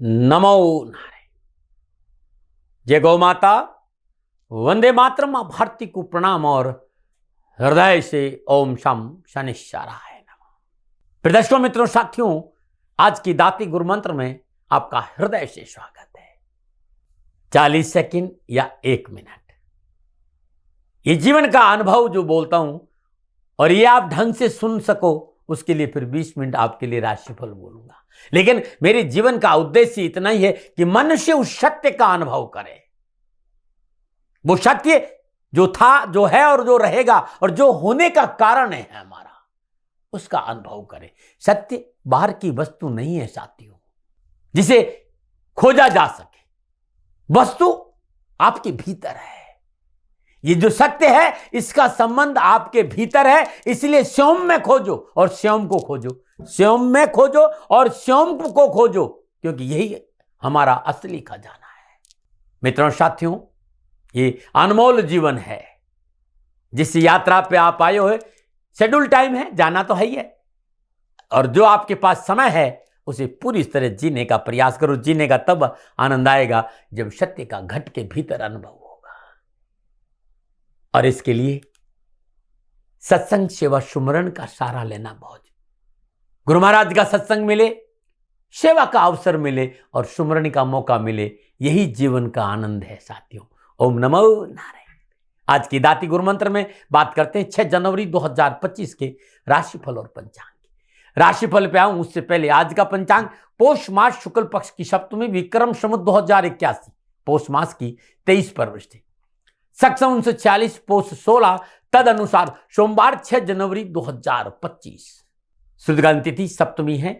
नमो नारायण। जय गौ माता, वंदे मातरम। मां भारती को प्रणाम और हृदय से ओम शम शनिश्चराय नमः। प्रदर्शकों, मित्रों, साथियों, आज की दाती गुरु मंत्र में आपका हृदय से स्वागत है। 40 सेकंड या 1 मिनट, ये जीवन का अनुभव जो बोलता हूं और ये आप ढंग से सुन सको, उसके लिए फिर 20 मिनट आपके लिए राशिफल बोलूंगा। लेकिन मेरे जीवन का उद्देश्य इतना ही है कि मनुष्य उस सत्य का अनुभव करे। वो सत्य जो था, जो है और जो रहेगा और जो होने का कारण है हमारा, उसका अनुभव करे। सत्य बाहर की वस्तु नहीं है साथियों, जिसे खोजा जा सके। वस्तु आपके भीतर है। ये जो सत्य है, इसका संबंध आपके भीतर है। इसलिए स्वयं में खोजो और स्वयं को खोजो, स्वयं में खोजो और स्वयं को खोजो, क्योंकि यही हमारा असली खजाना है। मित्रों, साथियों, ये अनमोल जीवन है। जिस यात्रा पे आप आए हो, शेड्यूल टाइम है, जाना तो है ही है, और जो आपके पास समय है उसे पूरी तरह जीने का प्रयास करो। जीने का तब आनंद आएगा जब सत्य का घट के भीतर अनुभव होगा। और इसके लिए सत्संग, सेवा, सुमरन का सहारा लेना बहुत। गुरु महाराज का सत्संग मिले, सेवा का अवसर मिले और सुमरन का मौका मिले, यही जीवन का आनंद है साथियों। ओम नमो नारायण। आज की दाती गुरु मंत्र में बात करते हैं 6 जनवरी 2025 के राशिफल और पंचांग की। राशिफल पे आऊं उससे पहले आज का पंचांग पौष मास शुक्ल पक्ष की सप्तमी विक्रम संवत 2081 पौष मास की 23 परवरिश थी। सक्षम 1940 पौष 16 तद अनुसार सोमवार 6 जनवरी 2025। शुद्धकालीन तिथि सप्तमी है।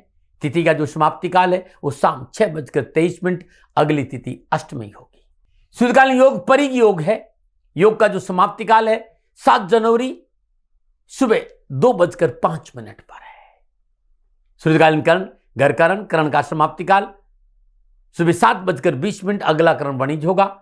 तिथि का जो समाप्ति काल है वो शाम 6:23। अगली तिथि अष्टमी होगी। शुद्धकालीन योग परिग योग है। योग का जो समाप्ति काल है 7 जनवरी सुबह 2:05 पर है। शुद्धकालीन करण घर करण, करण का समाप्ति काल सुबह 7:20। अगला करण वणिज होगा।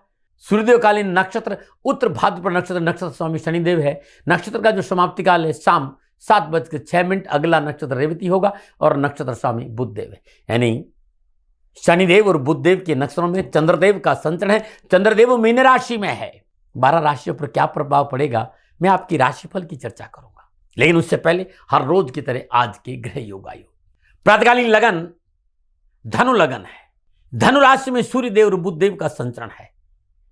सूर्यदेवकालीन नक्षत्र उत्तर भाद्रपद नक्षत्र, नक्षत्र स्वामी शनिदेव है। नक्षत्र का जो समाप्ति काल है शाम 7:06। अगला नक्षत्र रेवती होगा और नक्षत्र स्वामी बुधदेव है। यानी शनिदेव और बुधदेव के नक्षत्रों में चंद्रदेव का संचरण है। चंद्रदेव मीन राशि में है। 12 राशियों पर क्या प्रभाव पड़ेगा, मैं आपकी राशिफल की चर्चा करूंगा। लेकिन उससे पहले हर रोज की तरह आज के ग्रह योगायोग। प्रातकालीन लगन धनु लगन है। धनु राशि में सूर्यदेव और बुधदेव का संचरण है।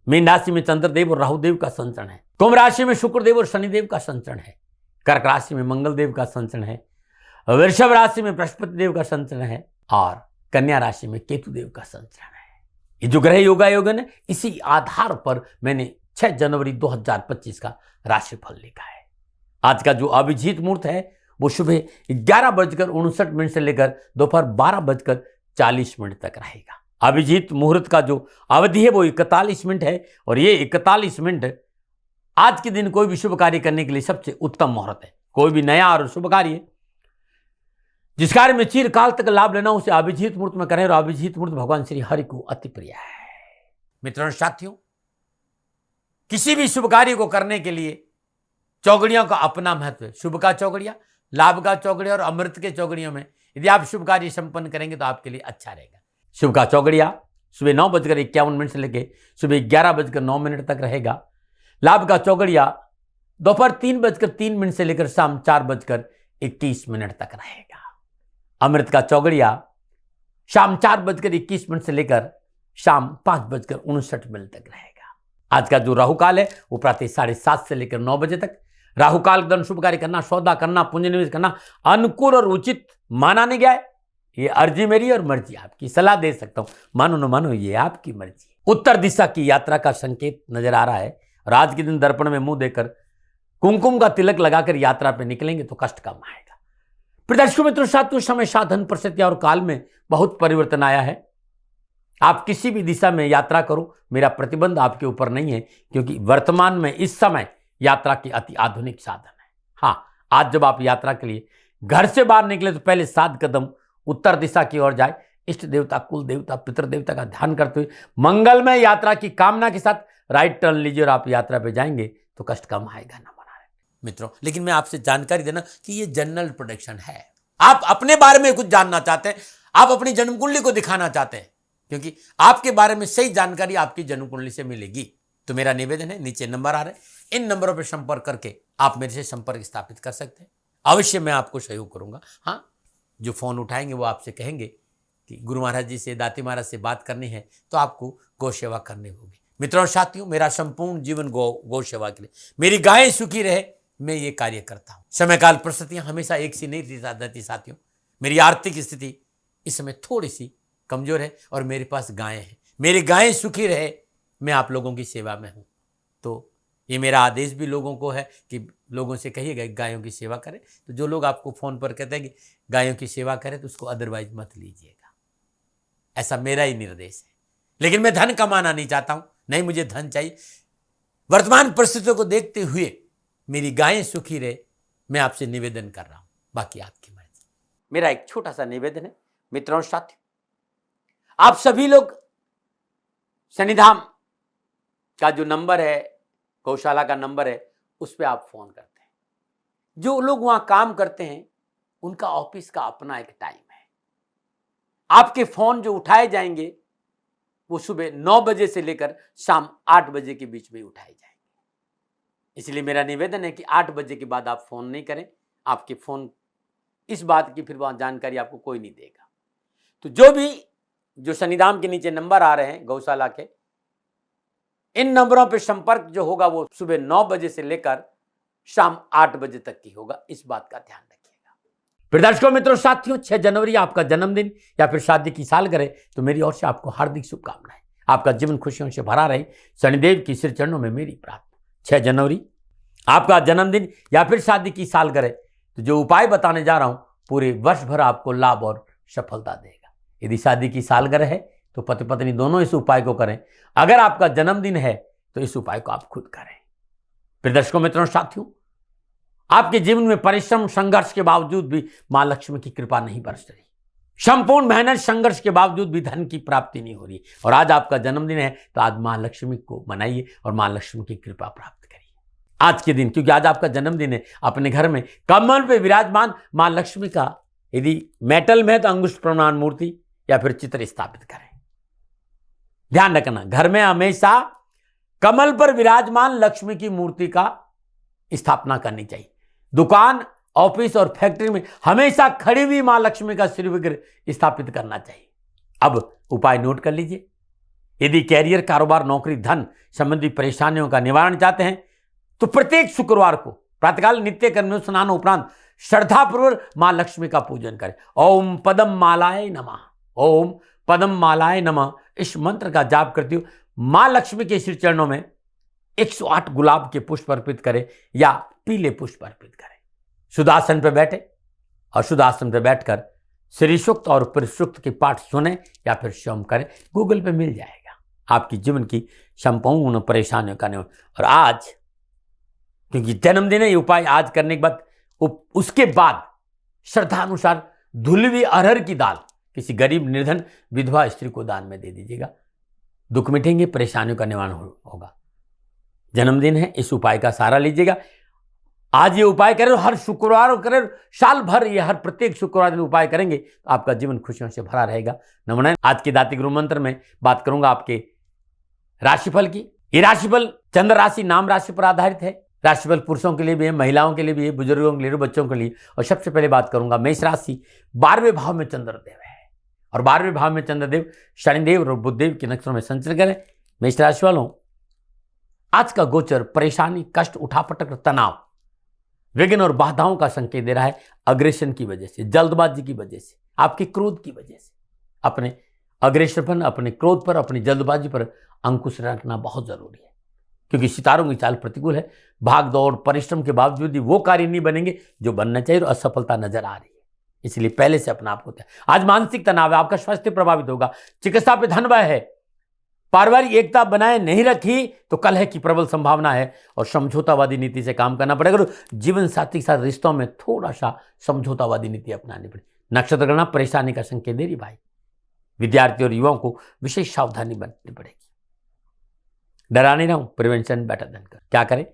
मीन राशि में चंद्रदेव और राहुदेव का संचरण है। कुंभ राशि में शुक्रदेव और शनिदेव का संचरण है। कर्क राशि में मंगलदेव का संचरण है। वृषभ राशि में बृहस्पति देव का संचरण है और कन्या राशि में केतुदेव का संचरण है। ये जो ग्रह योगायोगन है, इसी आधार पर मैंने 6 जनवरी 2025 का राशिफल लिखा है। आज का जो अभिजीत मुहूर्त है वो सुबह 11:59 से लेकर दोपहर 12:40 तक रहेगा। अभिजीत मुहूर्त का जो अवधि है वो 41 मिनट है और ये 41 मिनट आज के दिन कोई भी शुभ कार्य करने के लिए सबसे उत्तम मुहूर्त है। कोई भी नया और शुभ कार्य, जिस कार्य में चिरकाल तक लाभ लेना, उसे अभिजीत मुहूर्त में करें और अभिजीत मुहूर्त भगवान श्री हरि को अति प्रिय है। मित्रों, साथियों, किसी भी शुभ कार्य को करने के लिए चौगड़ियों का अपना महत्व है। शुभ का चौगड़िया, लाभ का चौगड़िया और अमृत के चौगड़ियों में यदि आप शुभ कार्य संपन्न करेंगे तो आपके लिए अच्छा रहेगा। शुभ का चौगड़िया सुबह 9:51 से लेकर सुबह 11:09 तक रहेगा। लाभ का चौगड़िया दोपहर 3:03 से लेकर शाम 4:21 तक रहेगा। अमृत का चौगड़िया शाम 4:21 से लेकर शाम 5:59 तक रहेगा। आज का जो राहु काल है वो प्रातः 7:30 से लेकर 9 बजे तक। राहु काल के दौरान शुभ कार्य करना, सौदा करना, पूंजी निवेश करना अनुकूल और उचित माना नहीं गया है। ये अर्जी मेरी और मर्जी आपकी, सलाह दे सकता हूं, मानो न मानो ये आपकी मर्जी। उत्तर दिशा की यात्रा का संकेत नजर आ रहा है और आज के दिन दर्पण में मुंह देकर कुमकुम का तिलक लगाकर यात्रा पे निकलेंगे तो कष्ट कम आएगा। प्रदर्शकों, मित्रों, साथियों, समय, साधन, परिस्थिति और काल में बहुत परिवर्तन आया है। आप किसी भी दिशा में यात्रा करो, मेरा प्रतिबंध आपके ऊपर नहीं है, क्योंकि वर्तमान में इस समय यात्रा की अति आधुनिक साधन है। हाँ, आज जब आप यात्रा के लिए घर से बाहर निकले तो पहले 7 कदम उत्तर दिशा की ओर जाए। इष्ट देवता, कुल देवता, पितृ देवता का ध्यान करते हुए मंगलमय यात्रा की कामना के साथ राइट टर्न लीजिए और आप यात्रा पे जाएंगे तो कष्ट कम आएगा ना मना। मित्रों, लेकिन मैं आपसे जानकारी देना कि ये जनरल प्रेडिक्शन है। आप अपने बारे में कुछ जानना चाहते हैं, आप अपनी जन्म कुंडली को दिखाना चाहते हैं, क्योंकि आपके बारे में सही जानकारी आपकी जन्म कुंडली से मिलेगी। तो मेरा निवेदन है, नीचे नंबर आ रहे हैं, इन नंबरों पर संपर्क करके आप मेरे से संपर्क स्थापित कर सकते हैं। अवश्य मैं आपको सहयोग करूंगा। हाँ, जो फोन उठाएंगे वो आपसे कहेंगे कि गुरु महाराज जी से, दाती महाराज से बात करनी है तो आपको गौ सेवा करनी होगी। मित्रों और साथियों, मेरा संपूर्ण जीवन गौ सेवा के लिए, मेरी गायें सुखी रहे, मैं ये कार्य करता हूँ। समय काल परिस्थितियां हमेशा एक सी नहीं रहती साथियों। मेरी आर्थिक स्थिति इस समय थोड़ी सी कमजोर है और मेरे पास गायें हैं। मेरी गायें सुखी रहे, मैं आप लोगों की सेवा में हूँ। तो ये मेरा आदेश भी लोगों को है कि लोगों से कहिएगा गायों की सेवा करें। तो जो लोग आपको फ़ोन पर कहते हैं कि गायों की सेवा करें, तो उसको अदरवाइज मत लीजिएगा। ऐसा मेरा ही निर्देश है। लेकिन मैं धन कमाना नहीं चाहता हूँ, नहीं मुझे धन चाहिए। वर्तमान परिस्थितियों को देखते हुए मेरी गायें सुखी रहे, मैं आपसे निवेदन कर रहा हूँ, बाकी आपकी मर्जी। मेरा एक छोटा सा निवेदन है मित्रों और साथियों, आप सभी लोग शनिधाम का जो नंबर है, गौशाला का नंबर है, उस पर आप फोन करते हैं। जो लोग वहां काम करते हैं उनका ऑफिस का अपना एक टाइम है। आपके फोन जो उठाए जाएंगे वो सुबह 9 बजे से लेकर शाम 8 बजे के बीच में उठाए जाएंगे। इसलिए मेरा निवेदन है कि 8 बजे के बाद आप फोन नहीं करें। आपके फोन इस बात की फिर वहां जानकारी आपको कोई नहीं देगा। तो जो शनिधाम के नीचे नंबर आ रहे हैं गौशाला के, इन नंबरों पर संपर्क जो होगा वो सुबह 9 बजे से लेकर शाम 8 बजे तक की होगा। इस बात का ध्यान रखिएगा। फिर दर्शकों, मित्रों, साथियों, 6 जनवरी आपका जन्मदिन या फिर शादी की सालगिरह, तो मेरी ओर से आपको हार्दिक शुभकामनाएं। आपका जीवन खुशियों से भरा रहे, शनिदेव की सिर चरणों में मेरी प्रार्थना। 6 जनवरी आपका जन्मदिन या फिर शादी की सालगिरह, तो जो उपाय बताने जा रहा हूं पूरे वर्ष भर आपको लाभ और सफलता देगा। यदि शादी की सालगिरह है तो पति पत्नी दोनों इस उपाय को करें। अगर आपका जन्मदिन है तो इस उपाय को आप खुद करें। फिर दर्शकों, मित्रों, साथियों, आपके जीवन में परिश्रम संघर्ष के बावजूद भी मां लक्ष्मी की कृपा नहीं बरस रही। संपूर्ण मेहनत संघर्ष के बावजूद भी धन की प्राप्ति नहीं हो रही। और आज आपका जन्मदिन है तो आज मां लक्ष्मी को मनाइए और मां लक्ष्मी की कृपा प्राप्त करिए आज के दिन, क्योंकि आज आपका जन्मदिन है। अपने घर में कमल पे विराजमान मां लक्ष्मी का, यदि मेटल में तो अंगुष्ठ प्रमाण मूर्ति या फिर चित्र स्थापित करें। ध्यान रखना, घर में हमेशा कमल पर विराजमान लक्ष्मी की मूर्ति का स्थापना करनी चाहिए। दुकान, ऑफिस और फैक्ट्री में हमेशा खड़ी हुई मां लक्ष्मी का श्री विग्रह स्थापित करना चाहिए। अब उपाय नोट कर लीजिए। यदि कैरियर, कारोबार, नौकरी, धन संबंधी परेशानियों का निवारण चाहते हैं तो प्रत्येक शुक्रवार को प्रातःकाल नित्य कर्म स्नान उपरांत श्रद्धापूर्वक मां लक्ष्मी का पूजन करें। ओम पदम मालाय नमः, ओम पदम मालाय नमः, इस मंत्र का जाप करती हुए मां लक्ष्मी के श्री चरणों में 108 गुलाब के पुष्प अर्पित करें या पीले पुष्प अर्पित करें। शुद्धासन पर बैठे और शुद्धासन पर बैठकर श्री सूक्त और परिसूक्त के पाठ सुने या फिर स्वयं करें। गूगल पे मिल जाएगा आपकी जीवन की संपूर्ण परेशानियों का निवारण। और आज क्योंकि जन्मदिन है, ये उपाय आज करने के बाद उसके बाद श्रद्धानुसार धुलवी अरहर की दाल किसी गरीब, निर्धन, विधवा स्त्री को दान में दे दीजिएगा। दुख मिटेंगे, परेशानियों का निवारण होगा। जन्मदिन है, इस उपाय का सहारा लीजिएगा। आज ये उपाय करें, हर शुक्रवार करें, साल भर ये हर प्रत्येक शुक्रवार दिन उपाय करेंगे तो आपका जीवन खुशियों से भरा रहेगा। नमन। आज के दाती गुरु मंत्र में बात करूंगा आपके राशिफल की। ये राशिफल चंद्र राशि नाम राशि पर आधारित है। राशिफल पुरुषों के लिए भी है, महिलाओं के लिए भी है, बुजुर्गों के लिए, बच्चों के लिए। और सबसे पहले बात करूंगा मेष राशि। 12वें भाव में चंद्रदेव है और 12वें भाव में चंद्रदेव शनिदेव और बुधदेव के नक्षत्रों में संचरण करें। मेष राशि वालों, आज का गोचर परेशानी, कष्ट, उठापटक, तनाव, विघ्न और बाधाओं का संकेत दे रहा है। अग्रेशन की वजह से, जल्दबाजी की वजह से, आपके क्रोध की वजह से अपने अग्रेसरपन, अपने क्रोध पर, अपनी जल्दबाजी पर अंकुश रखना बहुत जरूरी है, क्योंकि सितारों की चाल प्रतिकूल है। भाग दौड़, परिश्रम के बावजूद भी वो कार्य नहीं बनेंगे जो बनना चाहिए और असफलता नजर आ रही है। इसलिए पहले से अपना आप होता है। आज मानसिक तनाव है, आपका स्वास्थ्य प्रभावित होगा। चिकित्सा पे धन व्यय है। पारिवारिक एकता बनाए नहीं रखी तो कलह की प्रबल संभावना है और समझौतावादी नीति से काम करना पड़ेगा। जीवन साथी के साथ रिश्तों में थोड़ा सा समझौतावादी नीति अपनानी पड़ेगी। नक्षत्र गणना परेशानी का संकेत दे रही भाई। विद्यार्थी और युवाओं को विशेष सावधानी बरतनी पड़ेगी। डरा नहीं रहा हूं, प्रिवेंशन बेटर देन कर। क्या करें?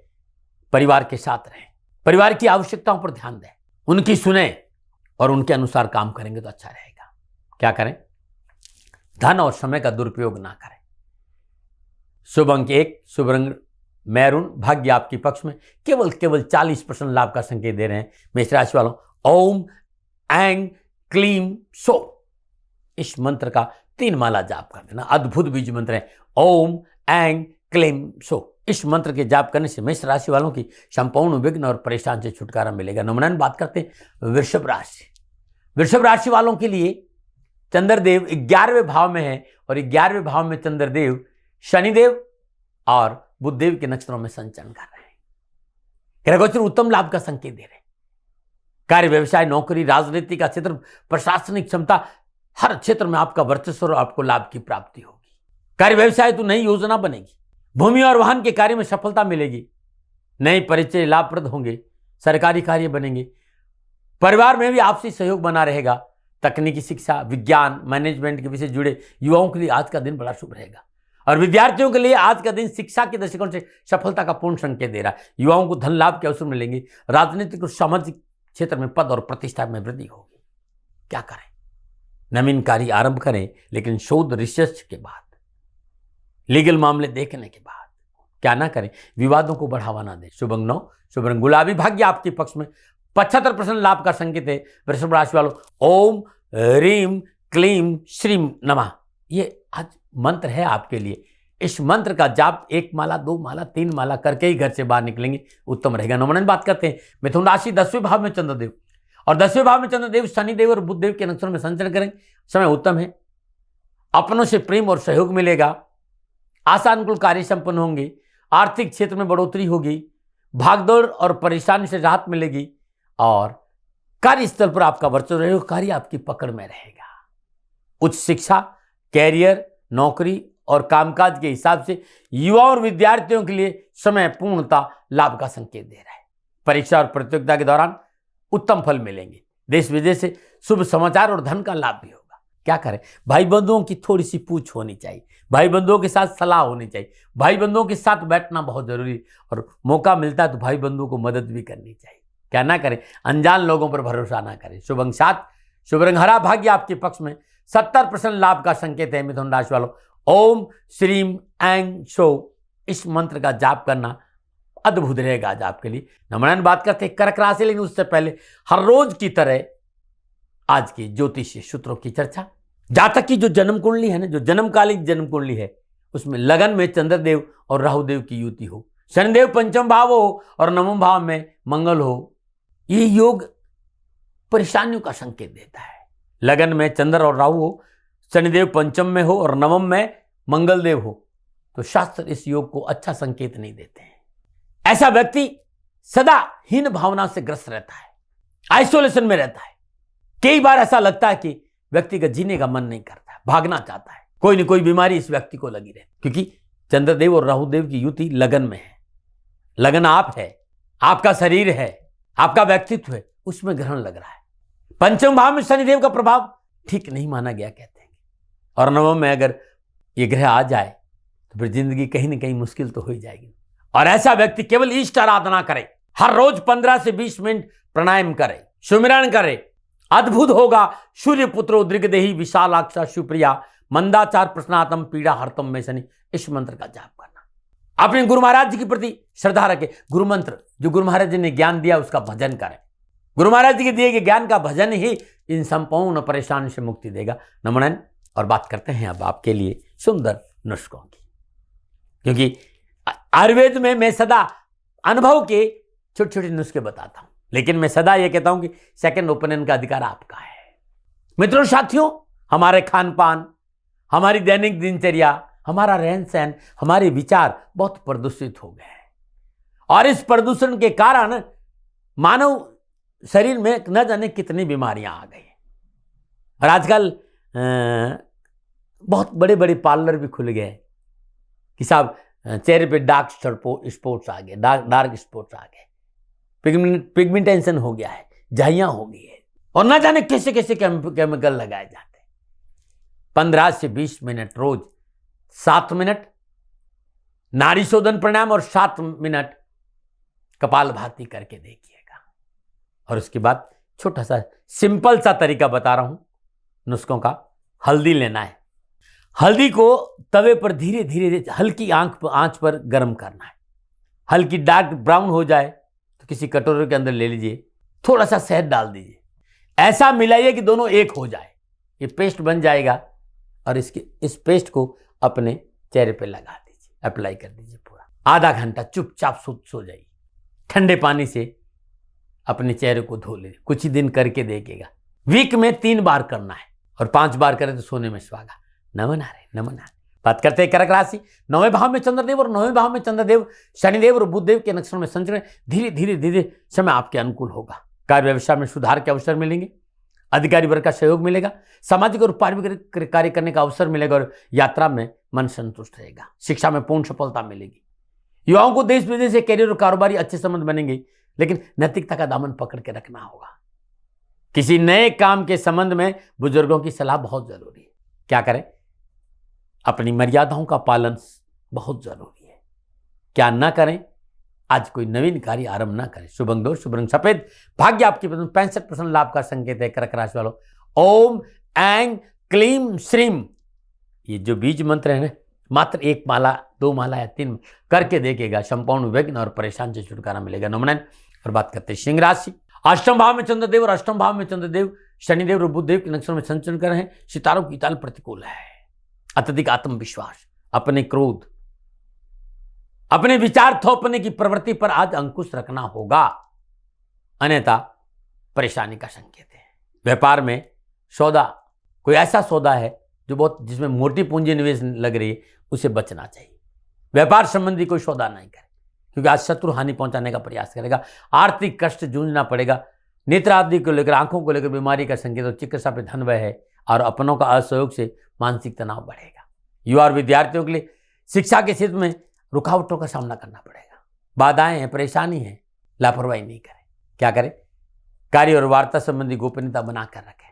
परिवार के साथ रहें, परिवार की आवश्यकताओं पर ध्यान दें, उनकी सुने और उनके अनुसार काम करेंगे तो अच्छा रहेगा। क्या करें? धन और समय का दुरुपयोग ना करें। शुभ अंक 1, शुभ रंग मैरून, भाग्य आपके पक्ष में। केवल 40% लाभ का संकेत दे रहे हैं मेष राशि वालों। ओम ऐं क्लीम सो, इस मंत्र का 3 माला जाप कर देना। अद्भुत बीज मंत्र है ओम ऐं क्लीम सो। इस मंत्र के जाप करने से मेष राशि वालों की संपूर्ण विघ्न और परेशान से छुटकारा मिलेगा। नमूना बात करते हैं वृषभ राशि। वृषभ राशि वालों के लिए चंद्रदेव 11वें भाव में है और 11वें भाव में चंद्रदेव शनिदेव और बुधदेव के नक्षत्रों में संचरण कर रहे हैं। ग्रहगोचर उत्तम लाभ का संकेत दे रहे हैं। कार्य, व्यवसाय, नौकरी, राजनीति का क्षेत्र, प्रशासनिक क्षमता, हर क्षेत्र में आपका वर्चस्व और आपको लाभ की प्राप्ति होगी। कार्य व्यवसाय तो नई योजना बनेगी। भूमि और वाहन के कार्य में सफलता मिलेगी। नए परिचय लाभप्रद होंगे। सरकारी कार्य बनेंगे। परिवार में भी आपसी सहयोग बना रहेगा। तकनीकी शिक्षा, विज्ञान, मैनेजमेंट के विषय जुड़े युवाओं के लिए आज का दिन बड़ा शुभ रहेगा और विद्यार्थियों के लिए आज का दिन शिक्षा के दृष्टिकोण से सफलता का पूर्ण संकेत दे रहा है। युवाओं को धन लाभ के अवसर मिलेंगे। राजनीतिक और सामाजिक क्षेत्र में पद और प्रतिष्ठा में वृद्धि होगी। क्या करें? नवीन कार्य आरंभ करें, लेकिन शोध रिसर्च के बाद, लीगल मामले देखने के बाद। क्या ना करें? विवादों को बढ़ावा ना दें। शुभ अंक 9, शुभ रंग गुलाबी, भाग्य आपके पक्ष में। 75% लाभ का संकेत है वृषभ राशि वालों। ओम ह्रीम क्लीम श्रीम नमः, ये आज मंत्र है आपके लिए। इस मंत्र का जाप 1 माला, 2 माला, 3 माला करके ही घर से बाहर निकलेंगे, उत्तम रहेगा। नमूना बात करते हैं मिथुन राशि। 10वें भाव में चंद्रदेव और 10वें भाव में चंद्रदेव शनिदेव और बुधदेव के नक्षत्रों में संचरण करें। समय उत्तम है। अपनों से प्रेम और सहयोग मिलेगा। आशानुकूल कार्य संपन्न होंगे। आर्थिक क्षेत्र में बढ़ोतरी होगी। भागदौड़ और परेशानी से राहत मिलेगी और कार्यस्थल पर आपका वर्चस्व रहेगा। कार्य आपकी पकड़ में रहेगा। उच्च शिक्षा, कैरियर, नौकरी और कामकाज के हिसाब से युवा और विद्यार्थियों के लिए समय पूर्णता लाभ का संकेत दे रहा है। परीक्षा और प्रतियोगिता के दौरान उत्तम फल मिलेंगे। देश विदेश से शुभ समाचार और धन का लाभ भी होगा। क्या करें? भाई बंधुओं की थोड़ी सी पूछ होनी चाहिए। भाई बंधुओं के साथ सलाह होनी चाहिए। भाई बंधुओं के साथ बैठना बहुत जरूरी है और मौका मिलता है तो भाई बंधुओं को मदद भी करनी चाहिए। क्या ना करें? अनजान लोगों पर भरोसा ना करें। शुभ अंक 7, शुभ रंग हरा, भाग्य आपके पक्ष में। 70% लाभ का संकेत है मिथुन राशि वालों। ओम श्रीम ऐं शो, इस मंत्र का जाप करना अद्भुत रहेगा आज आपके लिए। नमूना बात करते हैं कर्क राशि, लेकिन उससे पहले हर रोज की तरह आज की ज्योतिषीय सूत्रों की चर्चा। जातक की जो जन्म कुंडली है ना, जो जन्मकालिक जन्म कुंडली है, उसमें लगन में चंद्रदेव और राहुदेव की युति हो, शनिदेव पंचम भाव हो और नवम भाव में मंगल हो, ये योग परेशानियों का संकेत देता है। लगन में चंद्र और राहु हो, शनिदेव पंचम में हो और नवम में मंगल देव हो, तो शास्त्र इस योग को अच्छा संकेत नहीं देते हैं। ऐसा व्यक्ति सदा हीन भावना से ग्रस्त रहता है, आइसोलेशन में रहता है। कई बार ऐसा लगता है कि व्यक्ति का जीने का मन नहीं करता है, भागना चाहता है। कोई न कोई बीमारी इस व्यक्ति को लगी रहती, क्योंकि चंद्रदेव और राहुदेव की युति लगन में है। लगन आप है, आपका शरीर है, आपका व्यक्तित्व है, उसमें ग्रहण लग रहा है। पंचम भाव में शनिदेव का प्रभाव ठीक नहीं माना गया कहते हैं, और नवम में अगर ये ग्रह आ जाए तो फिर जिंदगी कहीं ना कहीं मुश्किल तो हो ही जाएगी। और ऐसा व्यक्ति केवल इष्ट आराधना करे, हर रोज 15 से 20 मिनट प्राणायाम करे, सुमिरन करे, अद्भुत होगा। सूर्य पुत्रो दृगदेही विशालाक्षा सुप्रिया मंदाचार प्रश्नातम पीड़ा हरतम में शनि, इस मंत्र का जाप करना। अपने गुरु महाराज जी के प्रति श्रद्धा रखें। गुरु मंत्र जो गुरु महाराज जी ने ज्ञान दिया उसका भजन करें। गुरु महाराज जी के दिए गए ज्ञान का भजन ही इन संपूर्ण परेशानी से मुक्ति देगा। नमन। और बात करते हैं अब आपके लिए सुंदर नुस्खों की, क्योंकि आयुर्वेद में मैं सदा अनुभव के छोटे छोटे नुस्खे बताता हूं, लेकिन मैं सदा ये कहता हूं कि सेकंड ओपिनियन का अधिकार आपका है। मित्रों साथियों, हमारे खान पान, हमारी दैनिक दिनचर्या, हमारा रहन सहन, हमारे विचार बहुत प्रदूषित हो गए हैं और इस प्रदूषण के कारण मानव शरीर में न जाने कितनी बीमारियां आ गई। और आजकल बहुत बड़े बड़े पार्लर भी खुल गए कि साहब चेहरे पे डार्क स्पॉट्स आ गए, डार्क स्पॉट्स आ गए, पिगमेंटेशन हो गया है, झाइयां हो गई है, और न जाने कैसे कैसे केमिकल लगाए जाते हैं। 15 से 20 मिनट रोज 7 मिनट नाड़ी शोधन प्राणायाम और 7 मिनट कपालभाति करके देखिएगा। और उसके बाद छोटा सा सिंपल सा तरीका बता रहा हूं नुस्खों का। हल्दी लेना है, हल्दी को तवे पर धीरे धीरे हल्की आंच पर गर्म करना है। हल्की डार्क ब्राउन हो जाए तो किसी कटोरे के अंदर ले लीजिए, थोड़ा सा शहद डाल दीजिए, ऐसा मिलाइए कि दोनों एक हो जाए, ये पेस्ट बन जाएगा और इस पेस्ट को अपने चेहरे पे लगा दीजिए, अप्लाई कर दीजिए पूरा। आधा घंटा चुपचाप सो जाइए, ठंडे पानी से अपने चेहरे को धो लीजिए, कुछ ही दिन करके देखिएगा। वीक में 3 बार करना है और 5 बार करें तो सोने में सुहागा। नमन आ रहे। बात करते हैं कर्क राशि। 9वें भाव में चंद्रदेव और 9वें भाव में चंद्रदेव शनिदेव और बुधदेव के नक्षत्र में संचरण धीरे धीरे समय आपके अनुकूल होगा। कार्य व्यवसाय में सुधार के अवसर मिलेंगे, अधिकारी वर्ग का सहयोग मिलेगा, सामाजिक और पारिवारिक कार्य करने का अवसर मिलेगा और यात्रा में मन संतुष्ट रहेगा। शिक्षा में पूर्ण सफलता मिलेगी। युवाओं को देश विदेश से कैरियर और कारोबारी अच्छे संबंध बनेंगे, लेकिन नैतिकता का दामन पकड़ के रखना होगा। किसी नए काम के संबंध में बुजुर्गों की सलाह बहुत जरूरी है। क्या करें? अपनी मर्यादाओं का पालन बहुत जरूरी है। क्या ना करें? आज कोई नवीन कार्य आरंभ ना करें। शुभ अंक 2, शुभ रंग सफेद, भाग्य आपकी पसंद, 65% लाभ का संकेत है। कर्क राशि वालों, ओम ऐं क्लीम श्रीम, ये जो बीज मंत्र है ना, मात्र 1 माला 2 माला या 3 करके देखेगा, संपूर्ण विघ्न और परेशान से छुटकारा मिलेगा। नमन। और बात करते हैं सिंह राशि। अष्टम भाव में चंद्रदेव और अष्टम भाव में चंद्रदेव शनिदेव और बुधदेव के नक्षत्र में संचरण कर रहे हैं। सितारों की ताल प्रतिकूल है। अत्यधिक आत्मविश्वास, अपने क्रोध, अपने विचार थोपने की प्रवृत्ति पर आज अंकुश रखना होगा, अन्यथा परेशानी का संकेत है। व्यापार में सौदा, कोई ऐसा सौदा है जो जिसमें मोटी पूंजी निवेश लग रही है, उसे बचना चाहिए। व्यापार संबंधी कोई सौदा नहीं करे, क्योंकि आज शत्रु हानि पहुंचाने का प्रयास करेगा। आर्थिक कष्ट जूझना पड़ेगा। नेत्र आदि को लेकर, आंखों को लेकर बीमारी का संकेत और चिकित्सा पे धन व्यय है और अपनों का असहयोग से मानसिक तनाव बढ़ेगा। युवा और विद्यार्थियों के लिए शिक्षा के क्षेत्र में रुकावटों का सामना करना पड़ेगा। बाधाएं हैं, परेशानी है, लापरवाही नहीं करें। क्या करें? कार्य और वार्ता संबंधी गोपनीयता बनाकर रखें।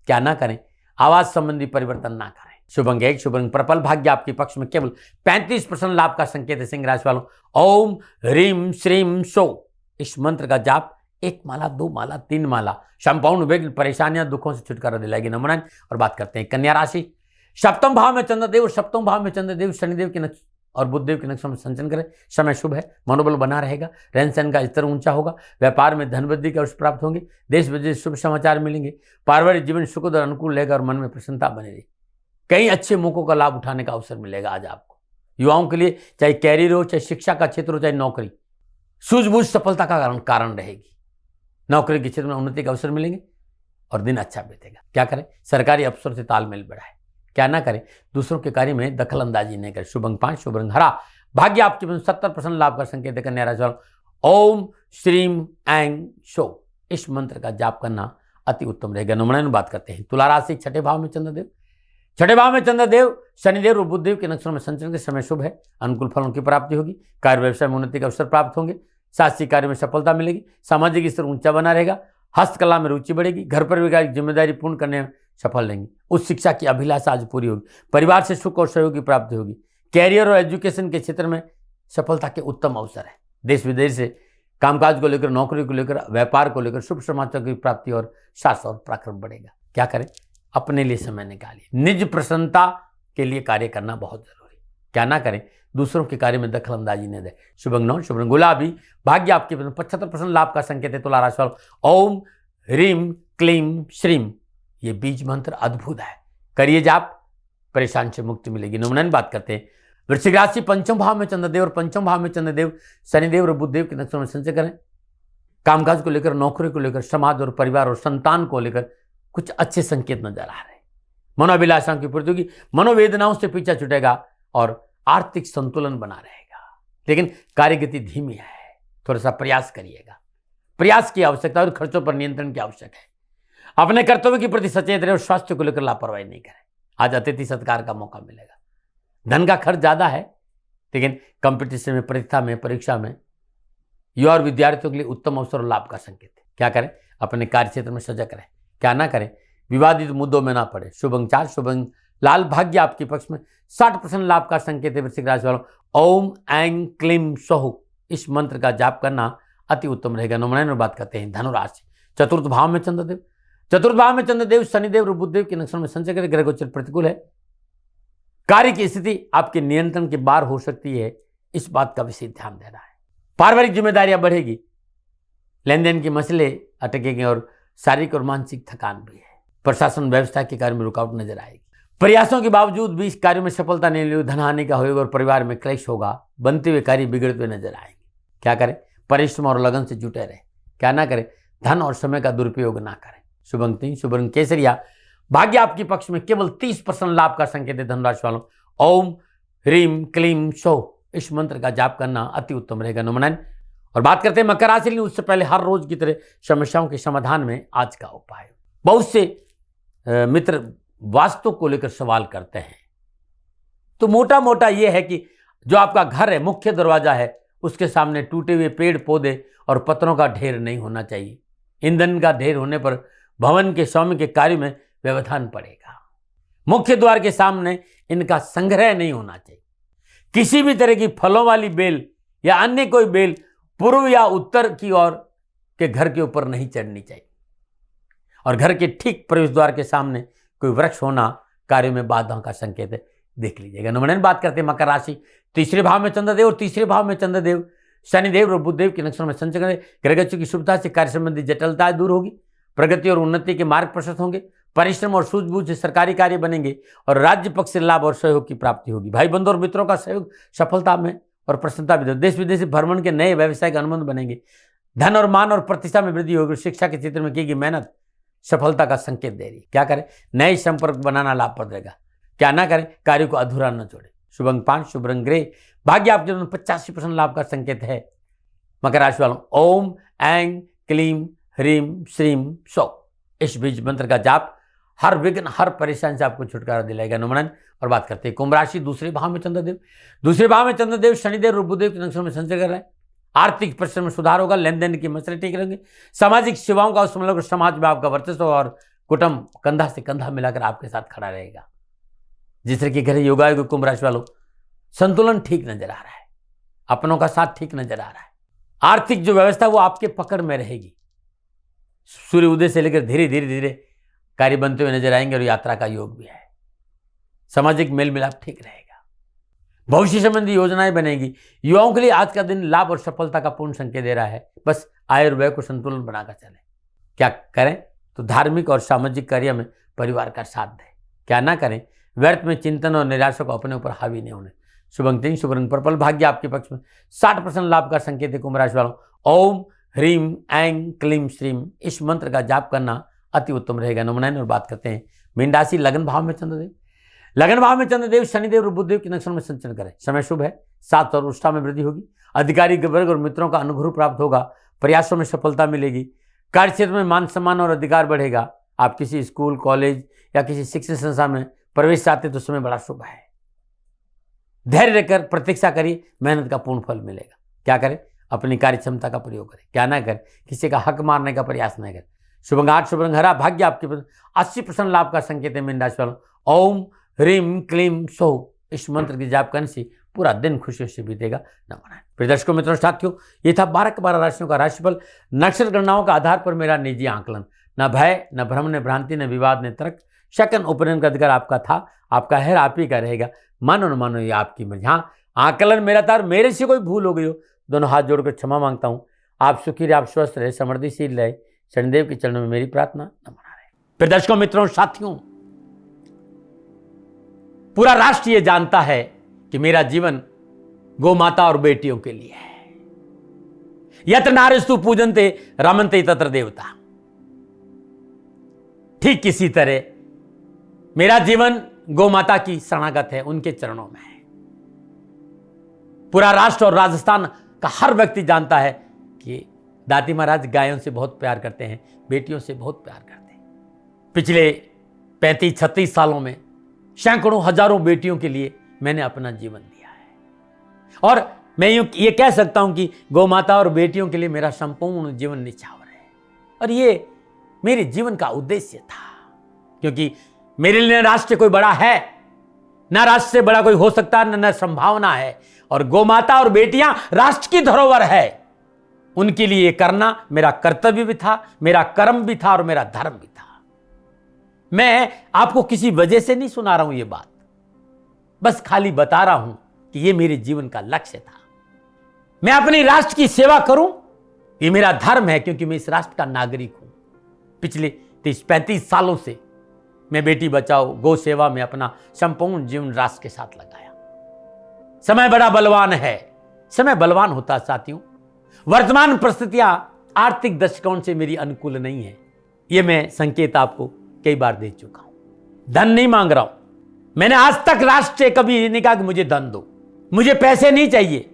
क्या ना करें? आवाज संबंधी परिवर्तन ना करें। शुभ अंक 1, शुभ रंग पर्पल, भाग्य आपके पक्ष में, केवल 35% लाभ का संकेत है। सिंह राशि वालों, ओम ह्रीम श्रीम सो, इस मंत्र का जाप 1 माला 2 माला 3 माला संपूर्ण विघ्न परेशानियां दुखों से छुटकारा दिलाएगी। नमन। और बात करते हैं कन्या राशि। सप्तम भाव में चंद्रदेव और सप्तम भाव में चंद्रदेव शनिदेव के नक्षत्र और बुधदेव के नक्षत्र में संचरण करें। समय शुभ है, मनोबल बना रहेगा, रहन सहन का स्तर ऊंचा होगा, व्यापार में धन वृद्धि के अवसर प्राप्त होंगे, देश विदेश शुभ समाचार मिलेंगे, पारिवारिक जीवन सुखद और अनुकूल रहेगा और मन में प्रसन्नता बनेगी। कई अच्छे मौकों का लाभ उठाने का अवसर मिलेगा आज आपको। युवाओं के लिए चाहे कैरियर हो, चाहे शिक्षा का क्षेत्र हो, चाहे नौकरी, सूझबूझ सफलता का कारण रहेगी। नौकरी के क्षेत्र में उन्नति के अवसर मिलेंगे और दिन अच्छा बीतेगा। क्या करें? सरकारी अफसर से तालमेल बढ़ाए। क्या ना करें? दूसरों के कार्य में दखल अंदाजी नहीं करें। शुभ अंक 5, शुभ रंग हरा, भाग्य आपके 70% लाभ का संकेत है। कन्या राशि वालों, ओम श्रीम ऐं शो, इस मंत्र का जाप करना अति उत्तम रहेगा। नमन। बात करते हैं तुला राशि। 6ठे भाव में चंद्रदेव, 6ठे भाव में चंद्रदेव शनिदेव और बुधदेव के नक्षत्र में संचरण के समय शुभ है, अनुकूल फलों की प्राप्ति होगी, कार्य व्यवसाय में उन्नति के अवसर प्राप्त होंगे, शासकीय कार्य में सफलता मिलेगी, सामाजिक स्तर ऊंचा बना रहेगा, हस्तकला में रुचि बढ़ेगी, घर परिवार की जिम्मेदारी पूर्ण करने में सफल रहेंगे, उच्च शिक्षा की अभिलाषा आज पूरी होगी, परिवार से सुख और सहयोग की प्राप्ति होगी, कैरियर और एजुकेशन के क्षेत्र में सफलता के उत्तम अवसर है, देश विदेश से कामकाज को लेकर, नौकरी को लेकर, व्यापार को लेकर शुभ समाचार की प्राप्ति और साहस और पराक्रम बढ़ेगा। क्या करें? अपने लिए समय निकालिए, निज प्रसन्नता के लिए कार्य करना बहुत जरूरी। क्या ना करें? दूसरों के कार्य में दखल अंदाजी न दे। शुभ अंक 9, शुभ रंग गुलाबी, भाग्य आपके 75% लाभ का संकेत है। तुला राशि वालों, ओम ह्रीम क्लीम श्रीम, ये बीज मंत्र अद्भुत है, करिए जाप, परेशान से मुक्ति मिलेगी। नमन। बात करते हैं वृश्चिक राशि। पंचम भाव में चंद्रदेव और पंचम भाव में चंद्रदेव शनिदेव और बुधदेव के नक्षत्र में संचय करें। कामकाज को लेकर, नौकरी को लेकर, समाज और परिवार और संतान को लेकर कुछ अच्छे संकेत नजर आ रहे हैं। मनोभिलाषाओं की पूर्ति होगी, मनोवेदनाओं से पीछा छूटेगा और आर्थिक संतुलन बना रहेगा, लेकिन कार्यगति धीमी है, थोड़ा सा प्रयास करिएगा। प्रयास की आवश्यकता और खर्चों पर नियंत्रण की आवश्यक है। अपने कर्तव्य के प्रति सचेत रहे और स्वास्थ्य को लेकर लापरवाही नहीं करें। आज अतिथि सत्कार का मौका मिलेगा। धन का खर्च ज्यादा है, लेकिन कंपटीशन में, परीक्षा में युवा और विद्यार्थियों के लिए उत्तम अवसर और लाभ का संकेत है। क्या करें? अपने कार्य क्षेत्र में सजग रहें। क्या ना करें? विवादित मुद्दों में ना पड़े। शुभ अंक 4, शुभ अंक लाल, भाग्य आपके पक्ष में, 60% लाभ का संकेत है। वृश्चिक राशि वालों, ओम ऐं क्लीम सौः, इस मंत्र का जाप करना अति उत्तम रहेगा। नमन। में बात करते हैं धनुराशि। चतुर्थ भाव में चंद्रदेव, चतुर्थ भाव में चंद्रदेव शनिदेव और बुधदेव के नक्षत्र में संचय करें। ग्रह गोचर प्रतिकूल है, कार्य की स्थिति आपके नियंत्रण के बाहर हो सकती है, इस बात का विशेष ध्यान देना है। पारिवारिक जिम्मेदारियां बढ़ेगी, लेन देन के मसले अटकेंगे और शारीरिक और मानसिक थकान भी है। प्रशासन व्यवस्था के कार्य में रुकावट नजर आएगी। प्रयासों के बावजूद भी इस कार्य में सफलता नहीं मिली, धन हानि का होगा और परिवार में क्लेश होगा। बनते हुए कार्य बिगड़ते हुए नजर आएंगे। क्या करें? परिश्रम और लगन से जुटे रहे। क्या ना करें? धन और समय का दुरुपयोग ना करें। शुभ अंक 3, शुभ रंग केसरिया। भाग्य आपके पक्ष में, केवल 30% लाभ का संकेत है धनराशि वालों। ओम ह्रीम क्लीम सौ, इस मंत्र का जाप करना अति उत्तम रहेगा। नमन। और बात करते हैं मकर राशि, उससे पहले हर रोज की तरह समस्याओं के समाधान में आज का उपाय। बहुत से मित्र वास्तु को लेकर सवाल करते हैं, तो मोटा मोटा यह है कि जो आपका घर है, मुख्य दरवाजा है, उसके सामने टूटे हुए पेड़ पौधे और पत्थरों का ढेर नहीं होना चाहिए। ईंधन का ढेर होने पर भवन के स्वामी के कार्य में व्यवधान पड़ेगा। मुख्य द्वार के सामने इनका संग्रह नहीं होना चाहिए। किसी भी तरह की फलों वाली बेल या अन्य कोई बेल पूर्व या उत्तर की ओर के घर के ऊपर नहीं चढ़नी चाहिए। और घर के ठीक प्रवेश द्वार के सामने कोई वृक्ष होना कार्य में बाधाओं का संकेत है, देख लीजिएगा। नंबर बात करते हैं मकर राशि, तीसरे भाव में चंद्रदेव और तीसरे भाव में चंद्रदेव शनिदेव और बुधदेव के नक्षत्र में संचय करें। ग्रहगति की शुभता से कार्य संबंधी जटिलताएं दूर होगी। प्रगति और उन्नति के मार्ग प्रशस्त होंगे। परिश्रम और सूझबूझ से सरकारी कार्य बनेंगे और राज्य पक्ष से लाभ और सहयोग की प्राप्ति होगी। भाई बंधु और मित्रों का सहयोग सफलता में और प्रसन्नता भी। देश विदेशी भ्रमण के नए व्यवसायिक अनुबंध बनेंगे। धन और मान और प्रतिष्ठा में वृद्धि होगी। शिक्षा के क्षेत्र में की गई मेहनत सफलता का संकेत दे रही है। क्या करें? नए संपर्क बनाना लाभप्रद रहेगा। क्या ना करें? कार्य को अधूरा न छोड़े। शुभ अंक 5, शुभ रंग ग्रे। भाग्य आपके जीवन में 85% लाभ का संकेत है। मकर राशि वालों, ओम ऐं क्लीम ह्रीम श्रीम सौ, इस बीज मंत्र का जाप हर विघ्न हर परेशानी से आपको छुटकारा दिलाएगा। नमन। और बात करते हैं कुंभ राशि, दूसरे भाव में चंद्रदेव। दूसरे भाव में चंद्रदेव शनिदेव और बुधदेव के नक्षत्र में संचय कर रहे हैं। आर्थिक परिश्रम में सुधार होगा। लेन देन की मसले ठीक रहेंगे। सामाजिक सेवाओं का उसमें समाज में आपका वर्चस्व और कुटुंब कंधा से कंधा मिलाकर आपके साथ खड़ा रहेगा। जिस तरह के घर योगायोग कुंभ राशि वालों, संतुलन ठीक नजर आ रहा है। अपनों का साथ ठीक नजर आ रहा है। आर्थिक जो व्यवस्था वो आपके पकड़ में रहेगी। सूर्य उदय से लेकर धीरे धीरे धीरे कार्य बनते हुए नजर आएंगे और यात्रा का योग भी है। सामाजिक मेल मिलाप ठीक रहेगा। भविष्य संबंधी योजनाएं बनेगी। युवाओं के लिए आज का दिन लाभ और सफलता का पूर्ण संकेत दे रहा है। बस आय और व्यय को संतुलन बनाकर चले। क्या करें? तो धार्मिक और सामाजिक कार्य में परिवार का साथ दें। क्या ना करें? व्यर्थ में चिंतन और निराशा को अपने ऊपर हावी नहीं होने। शुभ अंक 3, शुभ रंग पर्पल। भाग्य आपके पक्ष में, 60% लाभ का संकेत है कुंभ राशि वालों। ओम ह्रीम ऐं क्लीम श्रीम, इस मंत्र का जाप करना अति उत्तम रहेगा। नमन। और बात करते हैं मीन राशि, लगन भाव में चंद्रदेव। लगन भाव में चंद्रदेव शनिदेव और बुधदेव के नक्षत्र में संचरण करें। समय शुभ है। साथ और उत्साह में वृद्धि होगी। अधिकारी वर्ग और मित्रों का अनुग्रह प्राप्त होगा। प्रयासों में सफलता मिलेगी। कार्य क्षेत्र में मान सम्मान और अधिकार बढ़ेगा। आप किसी स्कूल कॉलेज या किसी शिक्षण संस्था में प्रवेश चाहते तो समय बड़ा शुभ है। धैर्य रखकर प्रतीक्षा करिए, मेहनत का पूर्ण फल मिलेगा। क्या करें? अपनी कार्य क्षमता का प्रयोग करें। क्या ना करें? किसी का हक मारने का प्रयास न करें। शुभ अंक 8, शुभ रंग हरा। भाग्य आपके 80% लाभ का संकेत है मीन राशि वालों। ओम ह्रीम क्लीम सौ, इस मंत्र की जाप करने से पूरा दिन खुशियों से बीतेगा। नमन। प्रिय दर्शकों मित्रों साथियों, ये था 12 राशियों का राशिफल। नक्षत्र गणनाओं के आधार पर मेरा निजी आकलन। न भय, न भ्रम, न भ्रांति, न विवाद, न तर्क। सेकंड ओपिनियन का अधिकार आपका था, आपका है, आप ही का रहेगा। मानो न मानो ये आपकी मर्जी। हाँ, आकलन मेरा था, मेरे से कोई भूल हो गई हो, दोनों हाथ जोड़कर क्षमा मांगता हूँ। आप सुखी रहे, आप स्वस्थ रहे, समृद्धिशील रहे, शनिदेव के चरणों में मेरी प्रार्थना। नमन। प्रिय दर्शकों मित्रों साथियों, पूरा राष्ट्र ये जानता है कि मेरा जीवन गौ माता और बेटियों के लिए है। यत्र नारीस्तु पूजन्ते रमन्ते तत्र देवता। ठीक किसी तरह मेरा जीवन गौ माता की शरणागत है, उनके चरणों में है। पूरा राष्ट्र और राजस्थान का हर व्यक्ति जानता है कि दादी महाराज गायों से बहुत प्यार करते हैं, बेटियों से बहुत प्यार करते हैं। पिछले 35-36 सालों में सैकड़ों हजारों बेटियों के लिए मैंने अपना जीवन दिया है। और मैं ये कह सकता हूं कि गौ माता और बेटियों के लिए मेरा संपूर्ण जीवन निछावर है। और ये मेरे जीवन का उद्देश्य था, क्योंकि मेरे लिए राष्ट्र कोई बड़ा है, ना राष्ट्र से बड़ा कोई हो सकता है, न संभावना है। और गौ माता और बेटियां राष्ट्र की धरोहर है। उनके लिए करना मेरा कर्तव्य भी था, मेरा कर्म भी था और मेरा धर्म भी था। मैं आपको किसी वजह से नहीं सुना रहा हूं ये बात। बस खाली बता रहा हूं कि यह मेरे जीवन का लक्ष्य था। मैं अपनी राष्ट्र की सेवा करूं, यह मेरा धर्म है, क्योंकि मैं इस राष्ट्र का नागरिक हूं। पिछले 30-35 सालों से मैं बेटी बचाओ, गौ सेवा में अपना संपूर्ण जीवन राष्ट्र के साथ लगाया। समय बड़ा बलवान है, समय बलवान होता साथियों। वर्तमान परिस्थितियां आर्थिक दृष्टिकोण से मेरी अनुकूल नहीं है, यह मैं संकेत आपको कई बार दे चुका हूं। धन नहीं मांग रहा हूं। मैंने आज तक राष्ट्र से कभी ये नहीं कहा कि मुझे धन दो, मुझे पैसे नहीं चाहिए।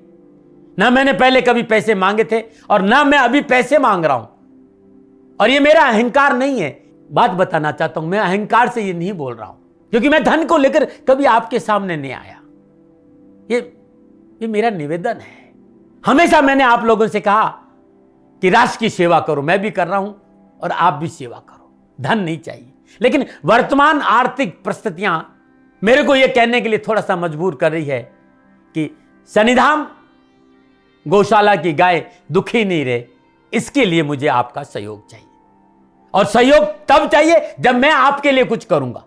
ना मैंने पहले कभी पैसे मांगे थे और ना मैं अभी पैसे मांग रहा हूं। और ये मेरा अहंकार नहीं है। बात बताना चाहता हूं, मैं अहंकार से ये नहीं बोल रहा हूं, क्योंकि मैं धन को लेकर कभी आपके सामने नहीं आया। ये मेरा निवेदन है। हमेशा मैंने आप लोगों से कहा कि राष्ट्र की सेवा करो, मैं भी कर रहा हूं और आप भी सेवा करो। धन नहीं चाहिए, लेकिन वर्तमान आर्थिक परिस्थितियां मेरे को यह कहने के लिए थोड़ा सा मजबूर कर रही है कि सन्निधाम गौशाला की गाय दुखी नहीं रहे, इसके लिए मुझे आपका सहयोग चाहिए। और सहयोग तब चाहिए जब मैं आपके लिए कुछ करूंगा।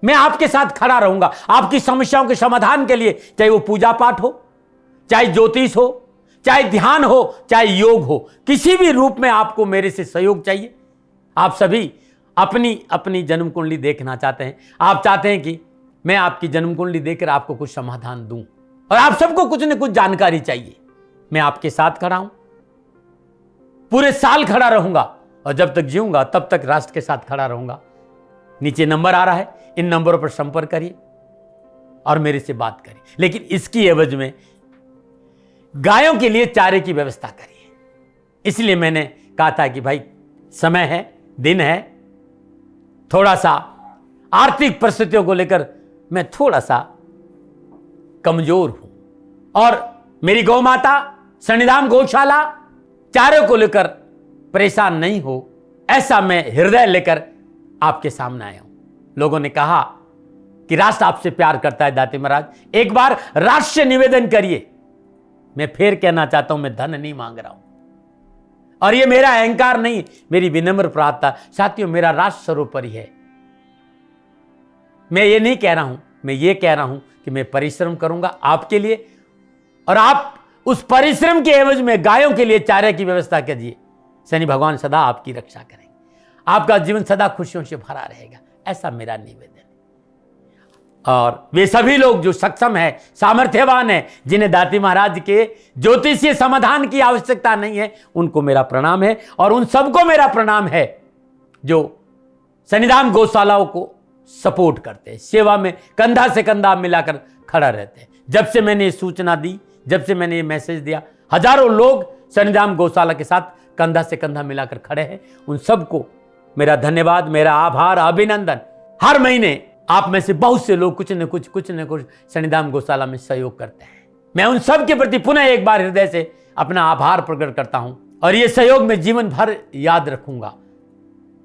मैं आपके साथ खड़ा रहूंगा, आपकी समस्याओं के समाधान के लिए, चाहे वो पूजा पाठ हो, चाहे ज्योतिष हो, चाहे ध्यान हो, चाहे योग हो, किसी भी रूप में आपको मेरे से सहयोग चाहिए। आप सभी अपनी अपनी जन्म कुंडली देखना चाहते हैं। आप चाहते हैं कि मैं आपकी जन्म कुंडली देखकर आपको कुछ समाधान दूं, और आप सबको कुछ न कुछ जानकारी चाहिए। मैं आपके साथ खड़ा हूं, पूरे साल खड़ा रहूंगा, और जब तक जीऊंगा तब तक राष्ट्र के साथ खड़ा रहूंगा। नीचे नंबर आ रहा है, इन नंबरों पर संपर्क करिए और मेरे से बात करिए, लेकिन इसकी एवज में गायों के लिए चारे की व्यवस्था करिए। इसलिए मैंने कहा था कि भाई समय है, दिन है, थोड़ा सा आर्थिक परिस्थितियों को लेकर मैं थोड़ा सा कमजोर हूं, और मेरी गौ माता सन्निधाम गौशाला चारे को लेकर परेशान नहीं हो, ऐसा मैं हृदय लेकर आपके सामने आया हूं। लोगों ने कहा कि राष्ट्र आपसे प्यार करता है दाते महाराज, एक बार राष्ट्र से निवेदन करिए। मैं फिर कहना चाहता हूं, मैं धन नहीं मांग रहा हूं, और यह मेरा अहंकार नहीं, मेरी विनम्र प्रार्थना। साथियों, मेरा राष्ट्र सर्वोपरि है। मैं ये नहीं कह रहा हूं, मैं ये कह रहा हूं कि मैं परिश्रम करूंगा आपके लिए, और आप उस परिश्रम के एवज में गायों के लिए चारे की व्यवस्था कीजिए। शनि भगवान सदा आपकी रक्षा करेंगे, आपका जीवन सदा खुशियों से भरा रहेगा, ऐसा मेरा निवेदन है। और वे सभी लोग जो सक्षम है, सामर्थ्यवान है, जिन्हें दाती महाराज के ज्योतिषीय समाधान की आवश्यकता नहीं है, उनको मेरा प्रणाम है। और उन सबको मेरा प्रणाम है जो सन्निधाम गौशालाओं को सपोर्ट करते हैं, सेवा में कंधा से कंधा मिलाकर खड़ा रहते हैं। जब से मैंने ये सूचना दी, जब से मैंने ये मैसेज दिया, हजारों लोग सन्निधाम गौशाला के साथ कंधा से कंधा मिलाकर खड़े हैं। उन सबको मेरा धन्यवाद, मेरा आभार, अभिनंदन। हर महीने आप में से बहुत से लोग कुछ न कुछ सन्निधाम गौशाला में सहयोग करते हैं। मैं उन सब के प्रति पुनः एक बार हृदय से अपना आभार प्रकट करता हूं, और ये सहयोग मैं जीवन भर याद रखूंगा।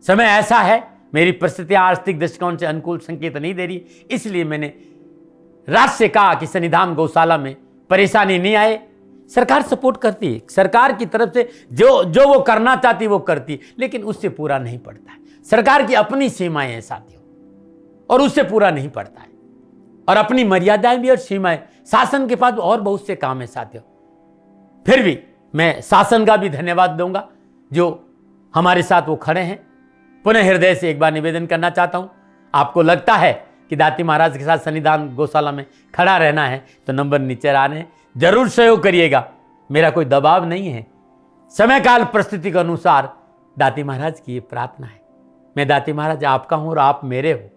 समय ऐसा है, मेरी परिस्थितियां आर्थिक दृष्टिकोण से अनुकूल संकेत नहीं दे रही, इसलिए मैंने राष्ट्र से कहा कि सन्निधाम गौशाला में परेशानी नहीं आए। सरकार सपोर्ट करती है, सरकार की तरफ से जो वो करना चाहती वो करती, लेकिन उससे पूरा नहीं पड़ता है। सरकार की अपनी सीमाएं हैं साथियों, और उससे पूरा नहीं पड़ता है, और अपनी मर्यादाएं भी और सीमाएं। शासन के पास और बहुत से काम है साथियों। फिर भी मैं शासन का भी धन्यवाद दूंगा जो हमारे साथ वो खड़े हैं। पुनः हृदय से एक बार निवेदन करना चाहता हूं, आपको लगता है कि दाती महाराज के साथ सन्निधान गौशाला में खड़ा रहना है तो नंबर नीचे आ रहे हैं, जरूर सहयोग करिएगा। मेरा कोई दबाव नहीं है, समय काल परिस्थिति के अनुसार दाती महाराज की ये प्रार्थना है। मैं दाती महाराज आपका हूं और आप मेरे हो।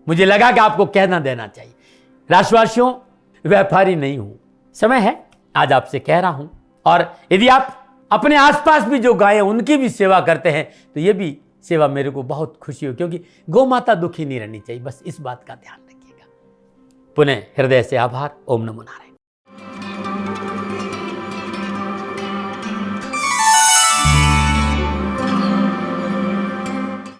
मुझे लगा कि आपको कहना देना चाहिए। राष्ट्रवासियों, व्यापारी नहीं हूं, समय है आज आपसे कह रहा हूं। और यदि आप अपने आसपास भी जो गाय उनकी भी सेवा करते हैं तो ये भी सेवा मेरे को बहुत खुशी हो, क्योंकि गौ माता दुखी नहीं रहनी चाहिए। बस इस बात का ध्यान रखिएगा। पुनः हृदय से आभार। ओम नमो नारायण।